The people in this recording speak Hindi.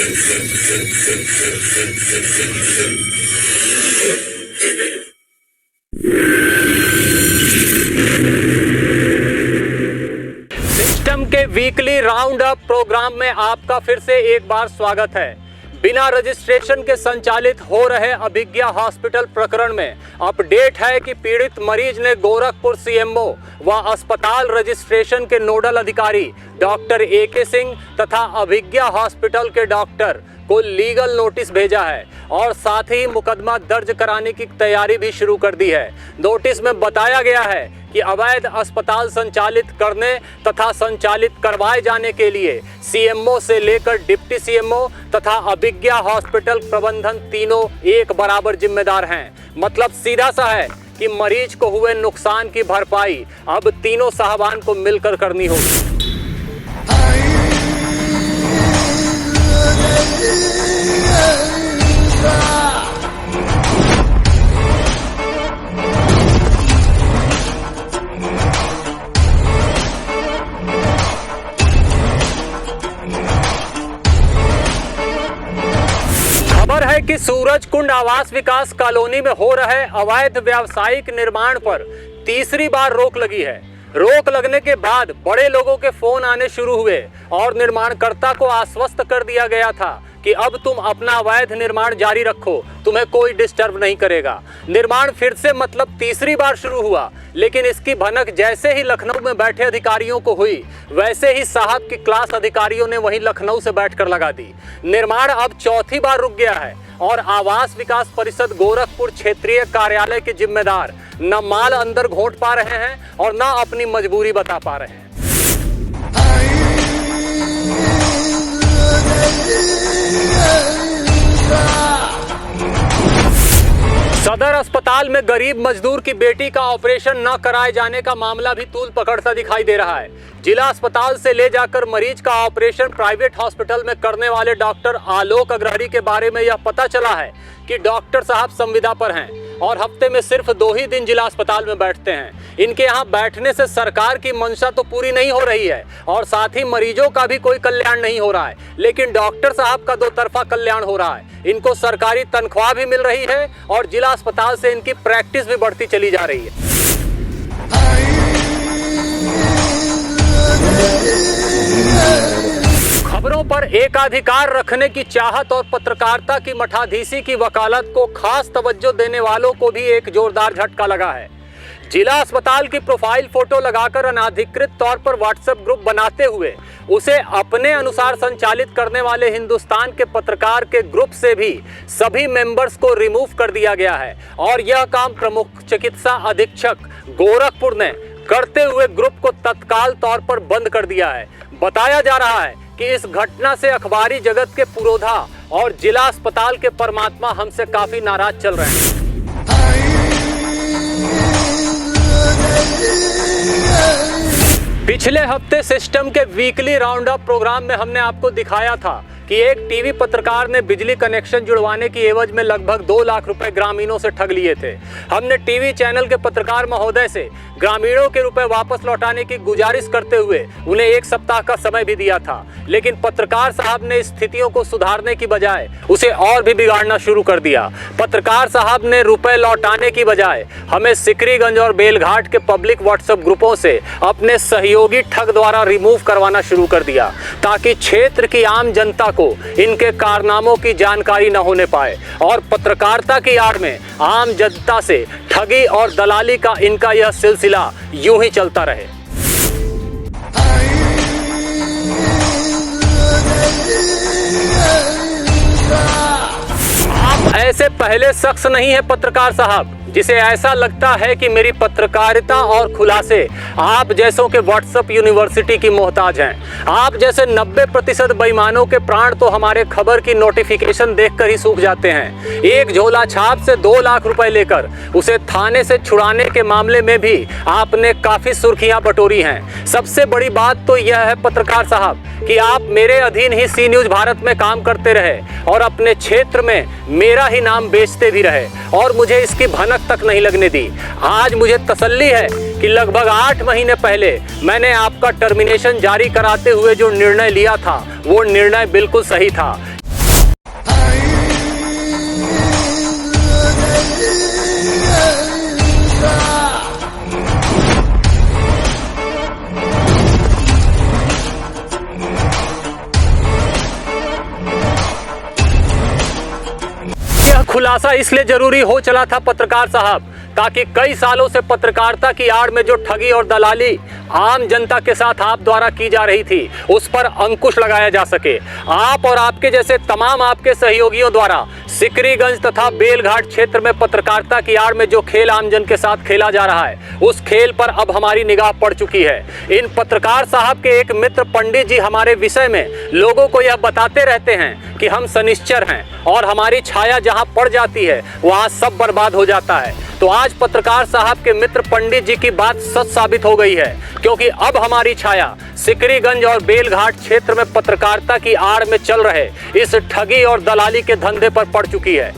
सिस्टम के वीकली राउंड अप प्रोग्राम में आपका फिर से एक बार स्वागत है। बिना रजिस्ट्रेशन के संचालित हो रहे अभिज्ञा हॉस्पिटल प्रकरण में अपडेट है कि पीड़ित मरीज ने गोरखपुर सीएमओ व अस्पताल रजिस्ट्रेशन के नोडल अधिकारी डॉक्टर AK सिंह तथा अभिज्ञा हॉस्पिटल के डॉक्टर को लीगल नोटिस भेजा है और साथ ही मुकदमा दर्ज कराने की तैयारी भी शुरू कर दी है। नोटिस में बताया गया है कि अवैध अस्पताल संचालित करने तथा संचालित करवाए जाने के लिए सीएमओ से लेकर डिप्टी सीएमओ तथा अभिज्ञा हॉस्पिटल प्रबंधन तीनों एक बराबर जिम्मेदार हैं। मतलब सीधा सा है कि मरीज को हुए नुकसान की भरपाई अब तीनों साहबान को मिलकर करनी होगी। खबर है कि सूरजकुंड आवास विकास कॉलोनी में हो रहे अवैध व्यावसायिक निर्माण पर तीसरी बार रोक लगी है। रोक लगने के बाद बड़े लोगों के फोन आने शुरू हुए और निर्माणकर्ता को आश्वस्त कर दिया गया था कि अब तुम अपना अवैध निर्माण जारी रखो, तुम्हें कोई डिस्टर्ब नहीं करेगा। निर्माण फिर से मतलब तीसरी बार शुरू हुआ, लेकिन इसकी भनक जैसे ही लखनऊ में बैठे अधिकारियों को हुई वैसे ही साहब की क्लास अधिकारियों ने वहीं लखनऊ से बैठकर लगा दी। निर्माण अब चौथी बार रुक गया है और आवास विकास परिषद गोरखपुर क्षेत्रीय कार्यालय के जिम्मेदार न माल अंदर घोंट पा रहे हैं और न अपनी मजबूरी बता पा रहे हैं। सदर अस्पताल में गरीब मजदूर की बेटी का ऑपरेशन न कराए जाने का मामला भी तूल पकड़ता दिखाई दे रहा है। जिला अस्पताल से ले जाकर मरीज का ऑपरेशन प्राइवेट हॉस्पिटल में करने वाले डॉक्टर आलोक अग्रहरी के बारे में यह पता चला है कि डॉक्टर साहब संविदा पर हैं और हफ्ते में सिर्फ 2 ही दिन जिला अस्पताल में बैठते हैं। इनके यहाँ बैठने से सरकार की मंशा तो पूरी नहीं हो रही है और साथ ही मरीजों का भी कोई कल्याण नहीं हो रहा है, लेकिन डॉक्टर साहब का 2 तरफा कल्याण हो रहा है। इनको सरकारी तनख्वाह भी मिल रही है और जिला अस्पताल से इनकी प्रैक्टिस भी बढ़ती चली जा रही है। खबरों पर एकाधिकार रखने की चाहत और पत्रकारिता की मठाधीशी की वकालत को खास तवज्जो देने वालों को भी एक जोरदार झटका लगा है। जिला अस्पताल की प्रोफाइल फोटो लगाकर अनाधिकृत तौर पर व्हाट्सएप ग्रुप बनाते हुए उसे अपने अनुसार संचालित करने वाले हिंदुस्तान के पत्रकार के ग्रुप से भी सभी मेंबर्स को रिमूव कर दिया गया है और यह काम प्रमुख चिकित्सा अधीक्षक गोरखपुर ने करते हुए ग्रुप को तत्काल तौर पर बंद कर दिया है। बताया जा रहा है कि इस घटना से अखबारी जगत के पुरोधा और जिला अस्पताल के परमात्मा हमसे काफी नाराज चल रहे हैं। पिछले हफ्ते सिस्टम के वीकली राउंड अप प्रोग्राम में हमने आपको दिखाया था कि एक टीवी पत्रकार ने बिजली कनेक्शन जुड़वाने की एवज में लगभग 2 लाख रुपए ग्रामीणों से ठग लिए थे। हमने टीवी चैनल के पत्रकार महोदय से ग्रामीणों के रुपए वापस लौटाने की गुजारिश करते हुए उन्हें 1 सप्ताह का समय भी दिया था, लेकिन पत्रकार साहब ने स्थितियों को सुधारने की बजाय उसे और भी बिगाड़ना शुरू कर दिया। पत्रकार साहब ने रुपए लौटाने की बजाय हमें सिकरीगंज और बेलघाट के पब्लिक व्हाट्सएप ग्रुपों से अपने सहयोगी ठग द्वारा रिमूव करवाना शुरू कर दिया ताकि क्षेत्र की आम जनता को इनके कारनामों की जानकारी न होने पाए और पत्रकारिता की आड़ में आम जनता से ठगी और दलाली का इनका यह सिलसिला यूं ही चलता रहे। आप ऐसे पहले शख्स नहीं है पत्रकार साहब जिसे ऐसा लगता है कि मेरी पत्रकारिता और खुलासे आप जैसों के व्हाट्सएप यूनिवर्सिटी की मोहताज हैं। आप जैसे 90% बेईमानों के प्राण तो हमारे खबर की नोटिफिकेशन देखकर ही सूख जाते हैं। एक झोला छाप से 2 लाख रुपए लेकर उसे थाने से छुड़ाने के मामले में भी आपने काफी सुर्खियां बटोरी हैं। सबसे बड़ी बात तो यह है पत्रकार साहब कि आप मेरे अधीन ही सी न्यूज भारत में काम करते रहे और अपने क्षेत्र में मेरा ही नाम बेचते भी रहे और मुझे इसकी भनक तक नहीं लगने दी। आज मुझे तसल्ली है कि लगभग 8 महीने पहले मैंने आपका टर्मिनेशन जारी कराते हुए जो निर्णय लिया था वो निर्णय बिल्कुल सही था। खुलासा इसलिए जरूरी हो चला था पत्रकार साहब, ताकि कई सालों से पत्रकारिता की आड़ में जो ठगी और दलाली आम जनता के साथ आप द्वारा की जा रही थी, उस पर अंकुश लगाया जा सके। आप और आपके जैसे तमाम आपके सहयोगियों द्वारा सिकरीगंज तथा बेलघाट क्षेत्र में पत्रकारिता की आड़ में जो खेल आमजन के साथ खेला जा रहा है, उस खेल पर अब हमारी निगाह पड़ चुकी है। इन पत्रकार साहब के एक मित्र पंडित जी हमारे विषय में लोगों को यह बताते रहते हैं कि हम शनिश्चर हैं और हमारी छाया जहां पड़ जाती है वहां सब बर्बाद हो जाता है। तो आज पत्रकार साहब के मित्र पंडित जी की बात सच साबित हो गई है, क्योंकि अब हमारी छाया सिकरीगंज और बेलघाट क्षेत्र में पत्रकारिता की आड़ में चल रहे इस ठगी और दलाली के धंधे पर पड़ चुकी है।